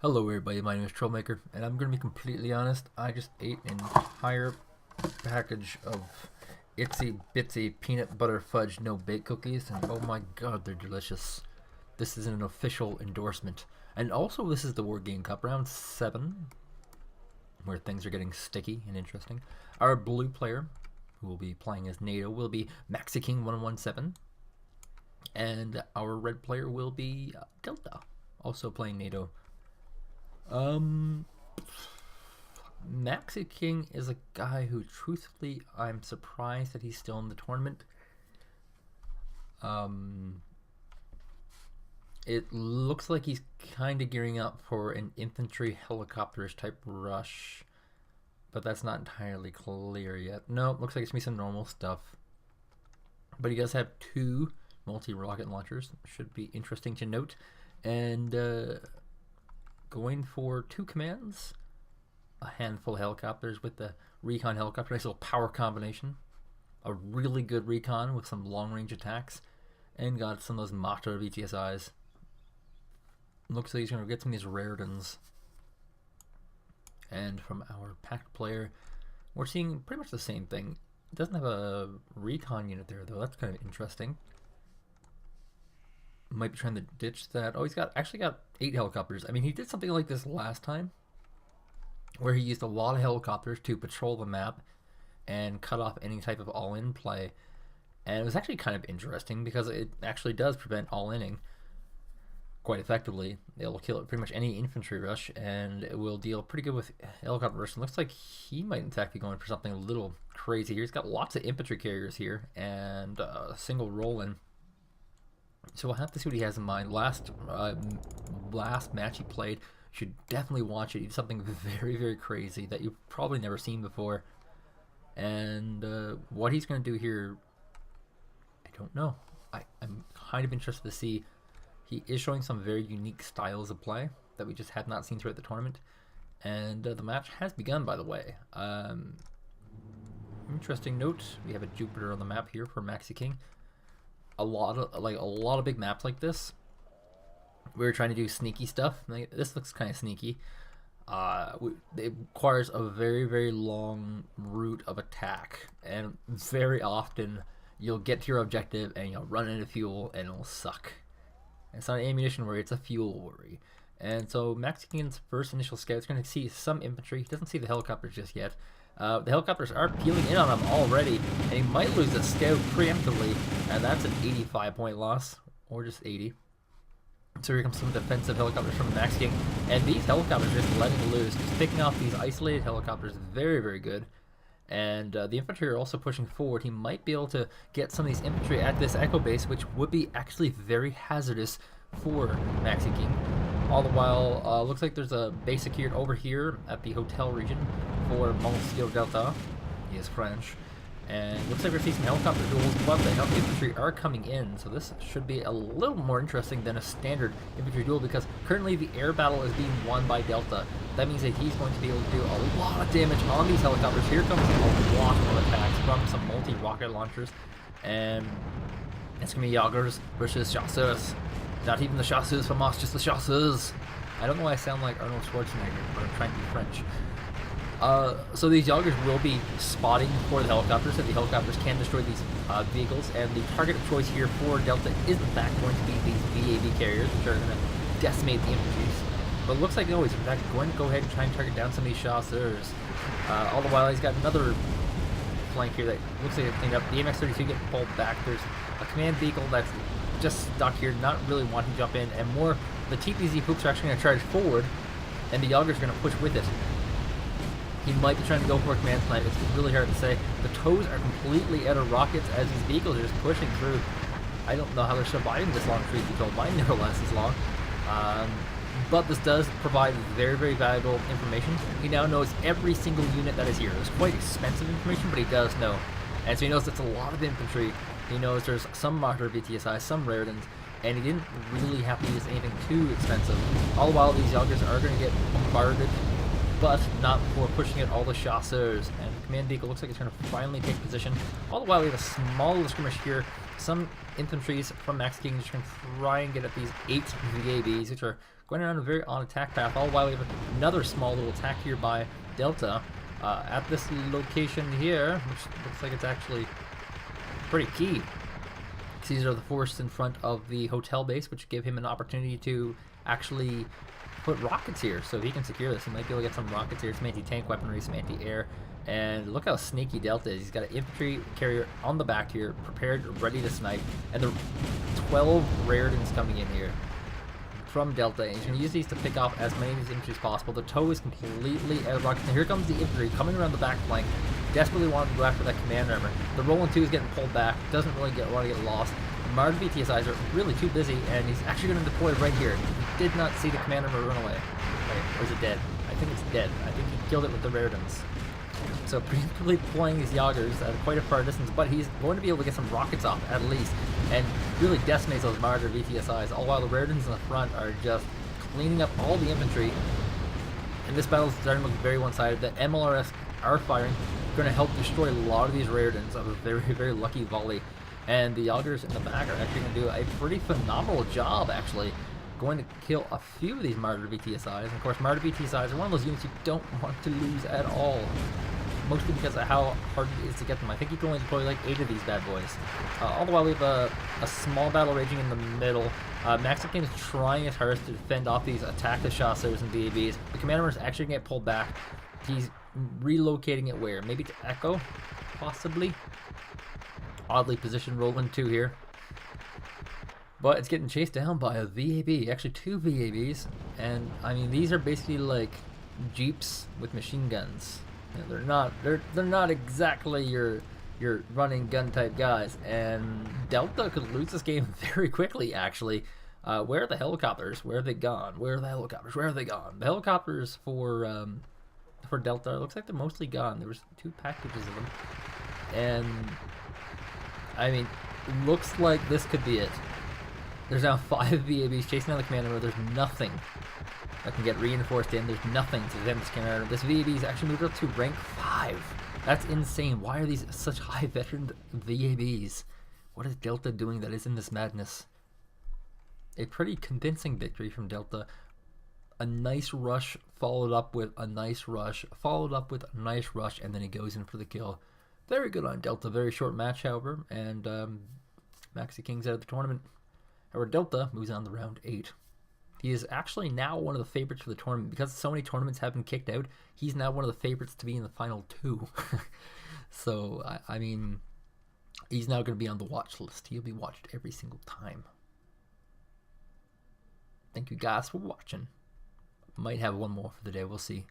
Hello everybody, my name is Troublemaker, and I'm going to be completely honest, I just ate an entire package of itsy bitsy peanut butter fudge no bake cookies, and oh my god, they're delicious. This is an official endorsement. And also this is the Wargame Cup, round 7, where things are getting sticky and interesting. Our blue player, who will be playing as NATO, will be Maxiking117, and our red player will be Delta, also playing NATO. Maxiking is a guy who, truthfully, I'm surprised that he's still in the tournament. It looks like he's kind of gearing up for an infantry helicopters type rush, but that's not entirely clear yet. No, looks like it's gonna be some normal stuff. But he does have 2 multi-rocket launchers, should be interesting to note, and going for 2 commands, a handful of helicopters with the recon helicopter, nice little power combination, a really good recon with some long-range attacks, and got some of those nato VTSIs. Looks like he's going to get some of these raredens. And from our pact player, we're seeing pretty much the same thing. It doesn't have a recon unit there though, that's kind of interesting. Might be trying to ditch that. Oh, he's actually got 8 helicopters. I mean, he did something like this last time, where he used a lot of helicopters to patrol the map and cut off any type of all-in play. And it was actually kind of interesting because it actually does prevent all-inning quite effectively. It'll kill pretty much any infantry rush, and it will deal pretty good with helicopter rush. It looks like he might in fact be going for something a little crazy here. He's got lots of infantry carriers here and a single roll-in. So we'll have to see what he has in mind. Last match he played, you should definitely watch it. He did something very, very crazy that you've probably never seen before. And what he's going to do here, I don't know. I'm kind of interested to see. He is showing some very unique styles of play that we just have not seen throughout the tournament. And the match has begun, by the way. Interesting note, we have a Jupiter on the map here for Maxiking. A lot of big maps like this, we were trying to do sneaky stuff. This looks kind of sneaky. It requires a very, very long route of attack, and very often you'll get to your objective and you'll run into fuel and it'll suck. It's not an ammunition worry, it's a fuel worry. And so Maxiking's first initial scout's going to see some infantry. He doesn't see the helicopters just yet. The helicopters are peeling in on him already, and he might lose the scout preemptively, and that's an 85-point loss, or just 80. So here comes some defensive helicopters from Maxiking, and these helicopters just letting loose, just picking off these isolated helicopters, very, very good. And the infantry are also pushing forward. He might be able to get some of these infantry at this echo base, which would be actually very hazardous for Maxiking. All the while, looks like there's a base secured over here at the hotel region for Monsieur Delta. He is French. And looks like we're seeing some helicopter duels, but the infantry are coming in, so this should be a little more interesting than a standard infantry duel, because currently the air battle is being won by Delta. That means that he's going to be able to do a lot of damage on these helicopters. Here comes a lot of attacks from some multi-rocket launchers, and it's going to be Jaegers versus Chasseurs. Not even the Chasseurs from us, just the Chasseurs. I don't know why I sound like Arnold Schwarzenegger, but I'm trying to be French. So these Jaegers will be spotting for the helicopters, so the helicopters can destroy these vehicles, and the target of choice here for Delta is in fact going to be these VAV carriers, which are going to decimate the infantry. But it looks like he's in fact going to go ahead and try and target down some of these Chasseurs. All the while he's got another flank here that looks like it's cleaned up. The MX-32 getting pulled back. There's a command vehicle that's just stuck here, not really wanting to jump in, and more the TPZ poops are actually going to charge forward, and the Jaegers are going to push with it. He might be trying to go for a command plant. It's really hard to say. The toes are completely out of rockets as these vehicles are just pushing through. I don't know how they're surviving this long, truth be told. Mine never lasts as long. But this does provide very, very valuable information. He now knows every single unit that is here. It's quite expensive information, but he does know. And so he knows that's a lot of infantry. He knows there's some nato VTSI, some raredens, and he didn't really have to use anything too expensive. All the while, these Jaegers are going to get bombarded, but not before pushing at all the Chasseurs. And the command vehicle looks like it's going to finally take position. All the while, we have a small little skirmish here some infantries from Maxiking just going to try and get at these 8 VABs, which are going around a very odd attack path, all while we have another small little attack here by Delta at this location here, which looks like it's actually pretty key. These are the force in front of the hotel base, which give him an opportunity to actually put rockets here. So if he can secure this, he might be able to get some rockets here, some anti-tank weaponry, some anti-air. And look how sneaky Delta is. He's got an infantry carrier on the back here, prepared, ready to snipe. And the 12 Raredens coming in here from Delta. And he's going to use these to pick off as many of these infantry as possible. The tow is completely out of rockets. And here comes the infantry coming around the back flank. Desperately wanting to go after that command armor. The Roland 2 is getting pulled back. Doesn't really want to get lost. The Marder VTSIs are really too busy, and he's actually going to deploy right here. He did not see the command armor run away. Wait, or is it dead? I think it's dead. I think he killed it with the Raredens. So presumably deploying these Jaegers at quite a far distance, but he's going to be able to get some rockets off at least, and really decimates those Marder VTSIs, all while the Raredens in the front are just cleaning up all the infantry. And this battle is starting to look very one-sided. The MLRS are firing, going to help destroy a lot of these Raredens of a very, very lucky volley. And the Jaegers in the back are actually going to do a pretty phenomenal job, actually. Going to kill a few of these Marder VTSIs. And of course, Marder VTSIs are one of those units you don't want to lose at all. Mostly because of how hard it is to get them. I think you can only deploy like 8 of these bad boys. All the while we have a small battle raging in the middle. Maxiking is trying his hardest to defend off these attack the chasseurs and VABs. The commander is actually going to get pulled back. He's relocating it where? Maybe to Echo? Possibly? Oddly positioned Roland 2 here. But it's getting chased down by a VAB. Actually 2 VABs. And I mean, these are basically like Jeeps with machine guns. You know, they're not exactly your running gun type guys, and Delta could lose this game very quickly. Actually, where are the helicopters? Where have they gone? Where are the helicopters? Where have they gone? The helicopters for Delta, it looks like they're mostly gone. There was 2 packages of them, and I mean, looks like this could be it. There's now 5 VABs chasing down the commander where there's nothing that can get reinforced in. There's nothing to defend this commander. This VAB is actually moved up to rank 5. That's insane. Why are these such high veteran VABs? What is Delta doing that is in this madness? A pretty convincing victory from Delta. A nice rush followed up with a nice rush, followed up with a nice rush, and then he goes in for the kill. Very good on Delta. Very short match, however, and Maxiking's out of the tournament. However, Delta moves on to round 8. He is actually now one of the favorites for the tournament. Because so many tournaments have been kicked out, he's now one of the favorites to be in the final 2. So, I mean, he's now going to be on the watch list. He'll be watched every single time. Thank you guys for watching. Might have one more for the day. We'll see.